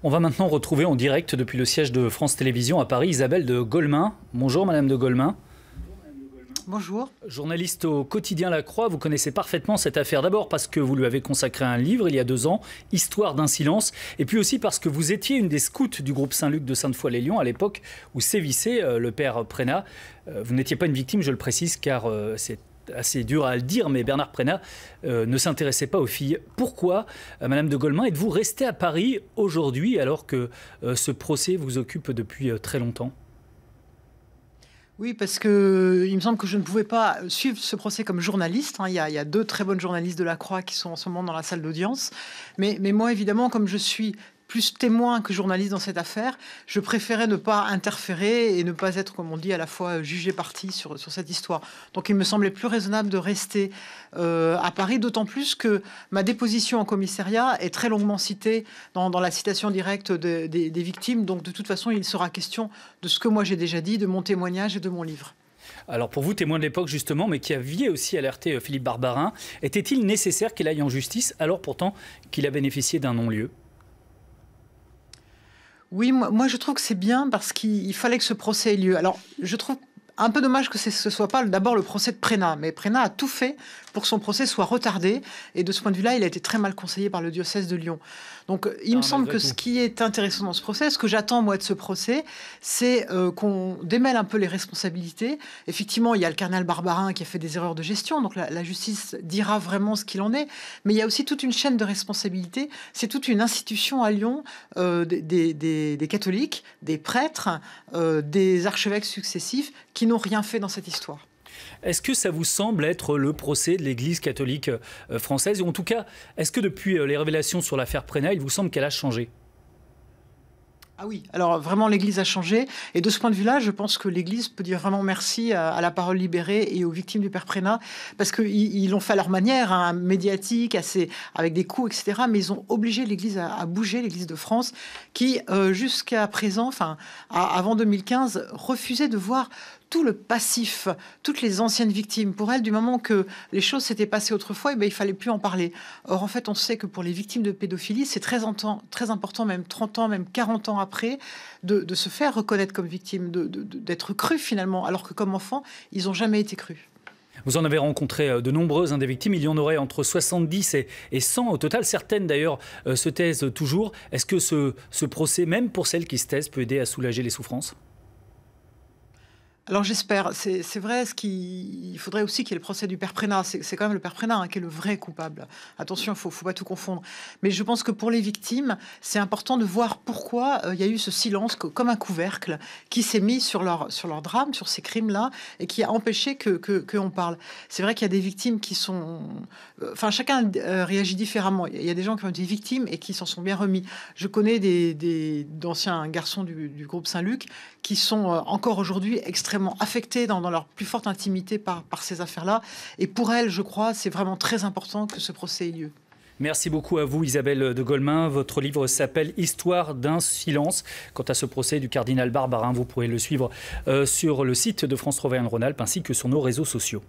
On va maintenant retrouver en direct depuis le siège de France Télévisions à Paris Isabelle de Golemin. Bonjour Madame de Golemin. Bonjour. Journaliste au quotidien La Croix, vous connaissez parfaitement cette affaire. D'abord parce que vous lui avez consacré un livre il y a 2 ans, Histoire d'un silence. Et puis aussi parce que vous étiez une des scouts du groupe Saint-Luc de Sainte-Foy-les-Lyons à l'époque où sévissait le père Prénat. Vous n'étiez pas une victime, je le précise, car c'est assez dur à le dire, mais Bernard Prénat ne s'intéressait pas aux filles. Pourquoi, Madame de Golemin, êtes-vous restée à Paris aujourd'hui alors que ce procès vous occupe depuis très longtemps ? Oui, parce que il me semble que je ne pouvais pas suivre ce procès comme journaliste. Il y a 2 très bonnes journalistes de La Croix qui sont en ce moment dans la salle d'audience. Mais moi, évidemment, comme je suis plus témoin que journaliste dans cette affaire, je préférais ne pas interférer et ne pas être, comme on dit, à la fois jugé parti sur cette histoire. Donc il me semblait plus raisonnable de rester à Paris, d'autant plus que ma déposition en commissariat est très longuement citée dans la citation directe des victimes. Donc de toute façon, il sera question de ce que moi j'ai déjà dit, de mon témoignage et de mon livre. Alors pour vous, témoin de l'époque justement, mais qui aviez aussi alerté Philippe Barbarin, était-il nécessaire qu'il aille en justice alors pourtant qu'il a bénéficié d'un non-lieu ? Oui, moi je trouve que c'est bien parce qu'il fallait que ce procès ait lieu. Alors je trouve un peu dommage que ce ne soit pas d'abord le procès de Prénat, mais Prénat a tout fait pour que son procès soit retardé, et de ce point de vue-là, il a été très mal conseillé par le diocèse de Lyon. Donc il me semble que ce qui est intéressant dans ce procès, ce que j'attends moi de ce procès, c'est qu'on démêle un peu les responsabilités. Effectivement, il y a le cardinal Barbarin qui a fait des erreurs de gestion, donc la justice dira vraiment ce qu'il en est, mais il y a aussi toute une chaîne de responsabilités. C'est toute une institution à Lyon, des catholiques, des prêtres, des archevêques successifs qui n'ont rien fait dans cette histoire. Est-ce que ça vous semble être le procès de l'Église catholique française ? Ou en tout cas, est-ce que depuis les révélations sur l'affaire Prénat, il vous semble qu'elle a changé ? Ah oui, alors vraiment l'Église a changé, et de ce point de vue-là, je pense que l'Église peut dire vraiment merci à la parole libérée et aux victimes du père Prénat, parce qu'ils l'ont fait à leur manière, médiatique, avec des coups, etc. Mais ils ont obligé l'Église à bouger, l'Église de France, qui jusqu'à présent, avant 2015, refusait de voir tout le passif, toutes les anciennes victimes. Pour elle, du moment que les choses s'étaient passées autrefois, il fallait plus en parler. Or, en fait, on sait que pour les victimes de pédophilie, c'est très important, même 30 ans, même 40 ans après, de se faire reconnaître comme victime, d'être cru finalement, alors que comme enfant, ils n'ont jamais été crus. Vous en avez rencontré de nombreuses des victimes. Il y en aurait entre 70 et 100 au total. Certaines, d'ailleurs, se taisent toujours. Est-ce que ce procès, même pour celles qui se taisent, peut aider à soulager les souffrances ? Alors j'espère, c'est vrai, il faudrait aussi qu'il y ait le procès du père Prénat. C'est quand même le père Prénat qui est le vrai coupable. Attention, il faut pas tout confondre. Mais je pense que pour les victimes, c'est important de voir pourquoi il y a eu ce silence comme un couvercle qui s'est mis sur leur drame, sur ces crimes-là, et qui a empêché qu'on parle. C'est vrai qu'il y a des victimes qui sont... chacun réagit différemment. Il y a des gens qui ont été victimes et qui s'en sont bien remis. Je connais d'anciens garçons du groupe Saint-Luc qui sont encore aujourd'hui extrêmement affectés dans leur plus forte intimité par ces affaires-là. Et pour elles, je crois, c'est vraiment très important que ce procès ait lieu. Merci beaucoup à vous Isabelle de Golemin. Votre livre s'appelle « Histoire d'un silence ». Quant à ce procès du cardinal Barbarin, vous pourrez le suivre sur le site de France 3 Auvergne-Rhône-Alpes ainsi que sur nos réseaux sociaux.